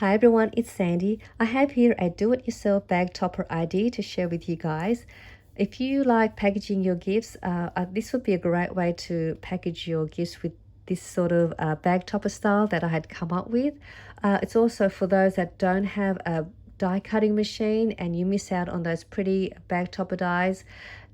Hi everyone, it's Sandy. I have here a do-it-yourself bag topper idea to share with you guys. If you like packaging your gifts, this would be a great way to package your gifts with this sort of bag topper style that I had come up with. It's also for those that don't have a die cutting machine and you miss out on those pretty bag topper dies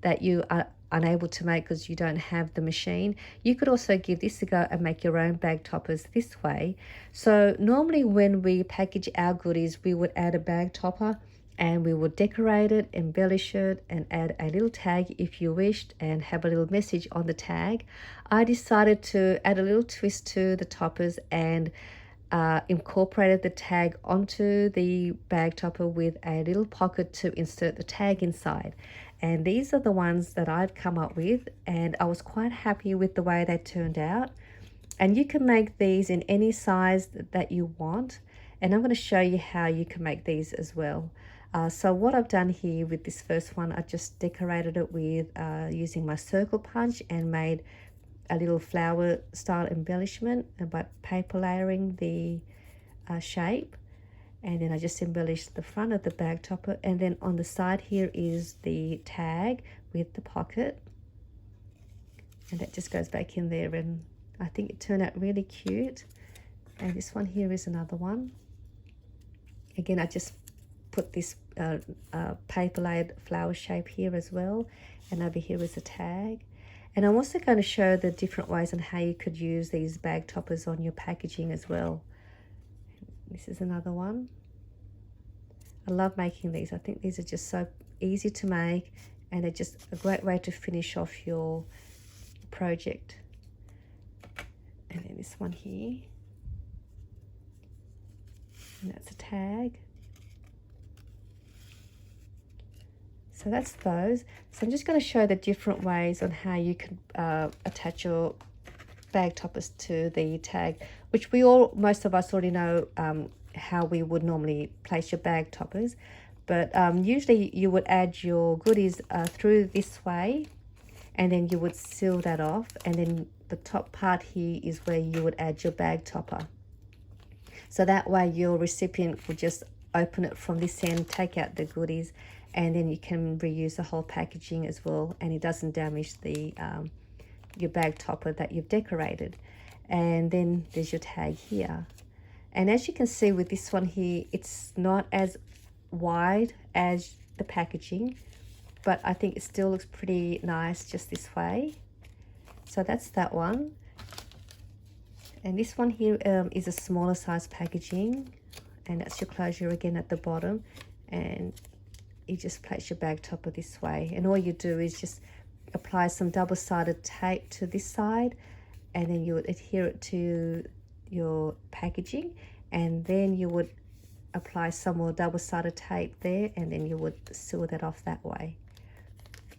that you are unable to make because you don't have the machine. You could also give this a go and make your own bag toppers this way. So normally when we package our goodies, we would add a bag topper and we would decorate it, embellish it, and add a little tag if you wished and have a little message on the tag. I decided to add a little twist to the toppers and incorporated the tag onto the bag topper with a little pocket to insert the tag inside. And these are the ones that I've come up with, and I was quite happy with the way they turned out. And you can make these in any size that you want, and I'm going to show you how you can make these as well. So what I've done here with this first one, I just decorated it with using my circle punch and made a little flower style embellishment by paper layering the shape. And then I just embellished the front of the bag topper, and then on the side here is the tag with the pocket, and that just goes back in there, and I think it turned out really cute. And this one here is another one. Again, I just put this paper layered flower shape here as well, and over here is a tag. And I'm also going to show the different ways on how you could use these bag toppers on your packaging as well. This is another one. I love making these. I think these are just so easy to make, and they're just a great way to finish off your project. And then this one here, and that's a tag. So that's those. So I'm just going to show the different ways on how you can attach your bag toppers to the tag, which most of us already know how we would normally place your bag toppers. But usually you would add your goodies through this way, and then you would seal that off, and then the top part here is where you would add your bag topper. So that way your recipient will just open it from this end, take out the goodies, and then you can reuse the whole packaging as well, and it doesn't damage the your bag topper that you've decorated. And then there's your tag here. And as you can see with this one here, it's not as wide as the packaging, but I think it still looks pretty nice just this way. So that's that one. And this one here is a smaller size packaging, and that's your closure again at the bottom, and you just place your bag topper this way, and all you do is just apply some double-sided tape to this side, and then you would adhere it to your packaging, and then you would apply some more double-sided tape there, and then you would seal that off that way,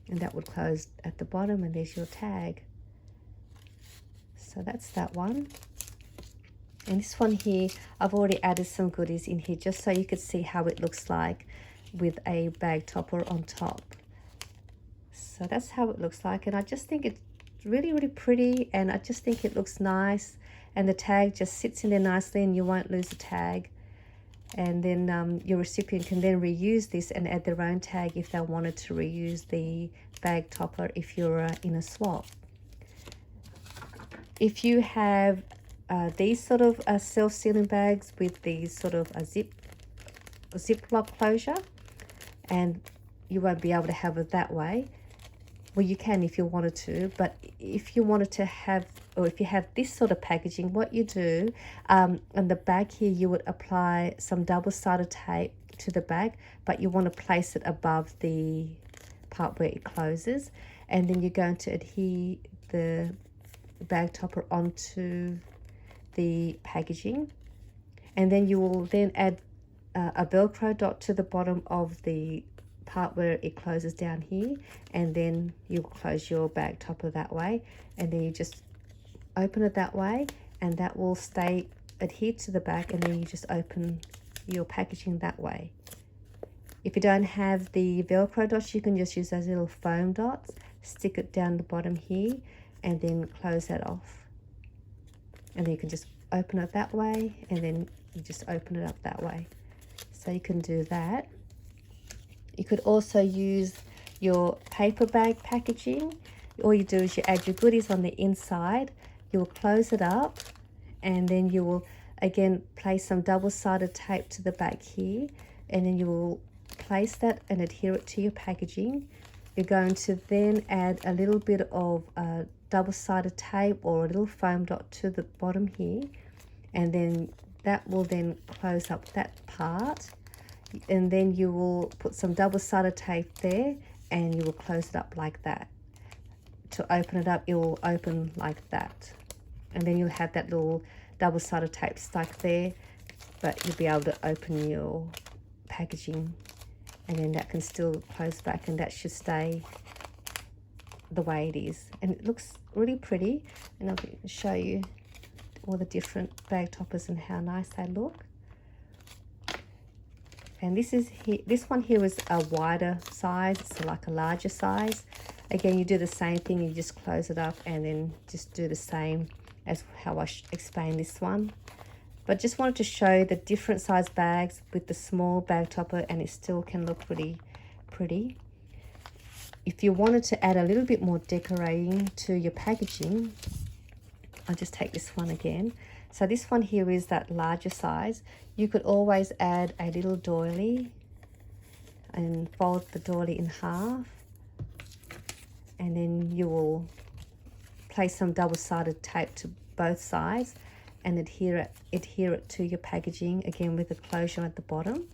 and that would close at the bottom, and there's your tag. So that's that one. And this one here, I've already added some goodies in here just so you could see how it looks like with a bag topper on top. So that's how it looks like, and I just think it's really, really pretty, and I just think it looks nice, and the tag just sits in there nicely, and you won't lose the tag. And then your recipient can then reuse this and add their own tag if they wanted to reuse the bag topper if you're in a swap. If you have these sort of self-sealing bags with these sort of a ziploc closure, and you won't be able to have it that way. Well, you can if you wanted to, but if you wanted to have, or if you have this sort of packaging, what you do on the back here, you would apply some double-sided tape to the back, but you want to place it above the part where it closes, and then you're going to adhere the bag topper onto the packaging, and then you will then add a Velcro dot to the bottom of the part where it closes down here, and then you'll close your bag topper that way, and then you just open it that way, and that will stay adhered to the back, and then you just open your packaging that way. If you don't have the Velcro dots, you can just use those little foam dots, stick it down the bottom here, and then close that off, and then you can just open it that way, and then you just open it up that way. So you can do that. You could also use your paper bag packaging. All you do is you add your goodies on the inside, you will close it up, and then you will again place some double-sided tape to the back here, and then you will place that and adhere it to your packaging. You're going to then add a little bit of double-sided tape or a little foam dot to the bottom here, and then that will then close up that part. And then you will put some double-sided tape there, and you will close it up like that. To open it up, it will open like that, and then you'll have that little double-sided tape stuck there, but you'll be able to open your packaging, and then that can still close back, and that should stay the way it is. And it looks really pretty, and I'll show you all the different bag toppers and how nice they look. And this one here is a wider size, it's like a larger size. Again, you do the same thing, you just close it up and then just do the same as how I explained this one. But just wanted to show the different size bags with the small bag topper, and it still can look really pretty. If you wanted to add a little bit more decorating to your packaging, I'll just take this one again. So this one here is that larger size. You could always add a little doily and fold the doily in half, and then you will place some double-sided tape to both sides and adhere it to your packaging, again with a closure at the bottom.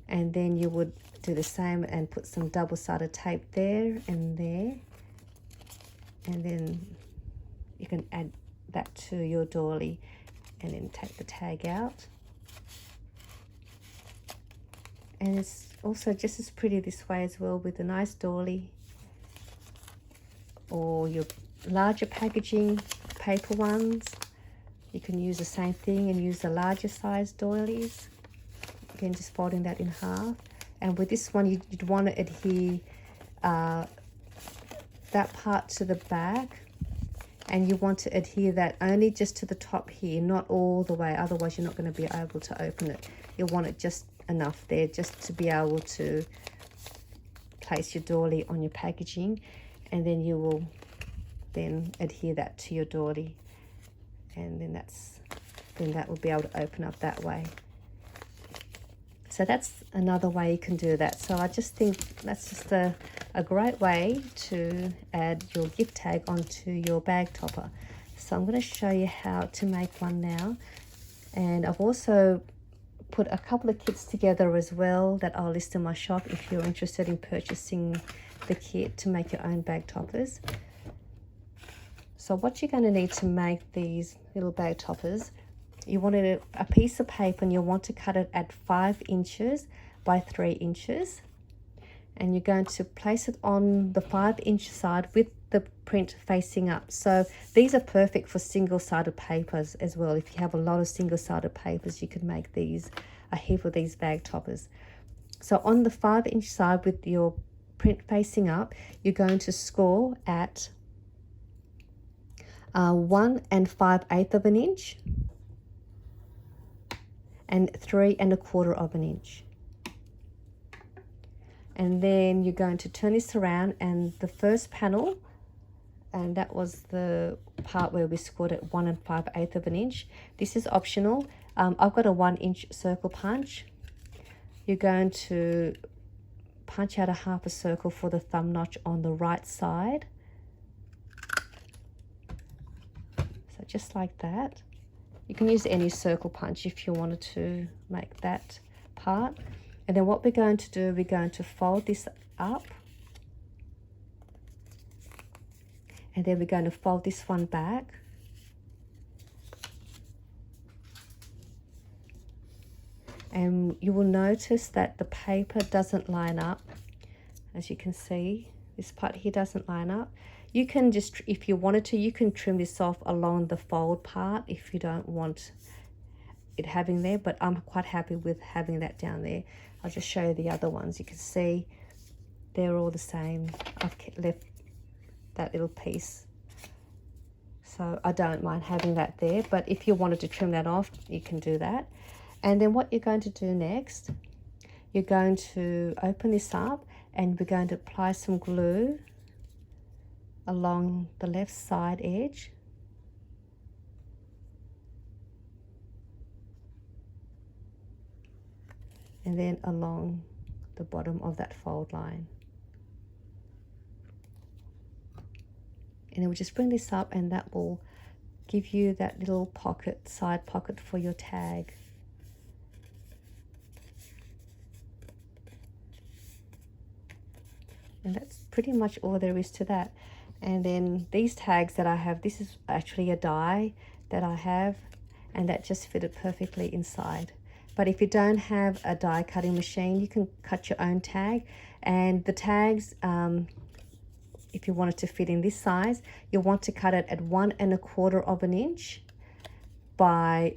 And then you would do the same and put some double-sided tape there and there, and then you can add that to your doily and then take the tag out. And it's also just as pretty this way as well, with a nice doily, or your larger packaging paper ones. You can use the same thing and use the larger size doilies. Again, just folding that in half. And with this one, you'd want to adhere that part to the back, and you want to adhere that only just to the top here, not all the way, otherwise you're not going to be able to open it. You'll want it just enough there just to be able to place your doily on your packaging, and then you will then adhere that to your doily, and then that will be able to open up that way. So that's another way you can do that. So I just think that's just a great way to add your gift tag onto your bag topper. So I'm going to show you how to make one now. And I've also put a couple of kits together as well that I'll list in my shop if you're interested in purchasing the kit to make your own bag toppers. So what you're going to need to make these little bag toppers, you wanted a piece of paper, and you'll want to cut it at 5 inches by 3 inches. And you're going to place it on the 5-inch side with the print facing up. So these are perfect for single-sided papers as well. If you have a lot of single-sided papers, you could make these, a heap of these bag toppers. So on the 5-inch side with your print facing up, you're going to score at 1 5/8 of an inch and 3 1/4 inch. And then you're going to turn this around, and the first panel, and that was the part where we scored at 1 5/8 of an inch. This is optional. I've got a 1-inch circle punch. You're going to punch out a half a circle for the thumb notch on the right side. So just like that. You can use any circle punch if you wanted to make that part. And then what we're going to do, we're going to fold this up, and then we're going to fold this one back, and you will notice that the paper doesn't line up. As you can see, this part here doesn't line up. You can just, if you wanted to, you can trim this off along the fold part if you don't want it having there, but I'm quite happy with having that down there. I'll just show you the other ones. You can see they're all the same. I've left that little piece. So I don't mind having that there, but if you wanted to trim that off, you can do that. And then what you're going to do next, you're going to open this up and we're going to apply some glue along the left side edge. And then along the bottom of that fold line. And then we'll just bring this up and that will give you that little pocket, side pocket for your tag. And that's pretty much all there is to that. And then these tags that I have, this is actually a die that I have, and that just fitted perfectly inside. But if you don't have a die cutting machine, you can cut your own tag. And the tags, if you want it to fit in this size, you'll want to cut it at 1 1/4 inch by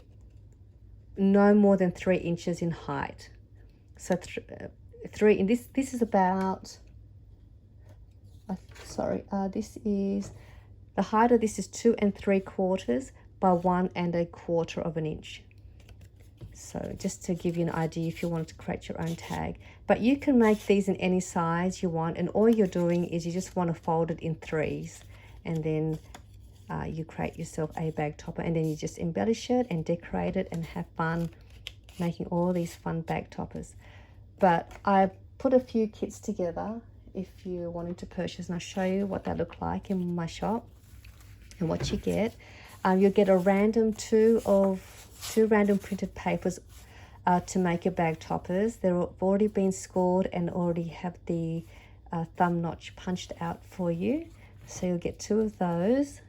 no more than 3 inches in height. So three, and this is about, this is, the height of this is 2 3/4 by 1 1/4 inch. So just to give you an idea if you wanted to create your own tag. But you can make these in any size you want, and all you're doing is you just want to fold it in 3s, and then you create yourself a bag topper, and then you just embellish it and decorate it and have fun making all these fun bag toppers. But I put a few kits together if you wanted to purchase, and I'll show you what they look like in my shop and what you get. You'll get a random two random printed papers to make your bag toppers. They've already been scored and already have the thumb notch punched out for you. So you'll get 2 of those.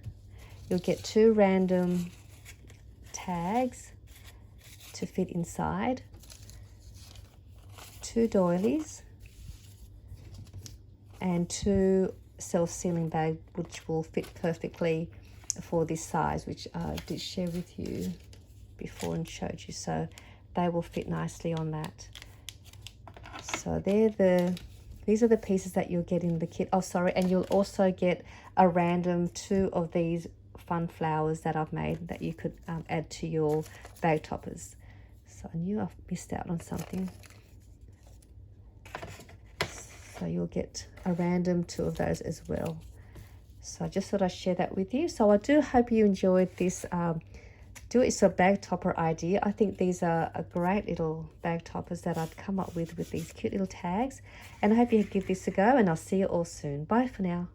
You'll get 2 random tags to fit inside, 2 doilies, and 2 self-sealing bags, which will fit perfectly for this size, which I did share with you before and showed you. So they will fit nicely on that. So these are the pieces that you'll get in the kit. Oh, sorry, and you'll also get a random 2 of these fun flowers that I've made that you could add to your bag toppers. So I knew I missed out on something. So you'll get a random 2 of those as well. So I just thought I'd share that with you. So I do hope you enjoyed this do-it-yourself bag topper idea. I think these are a great little bag toppers that I've come up with these cute little tags. And I hope you give this a go, and I'll see you all soon. Bye for now.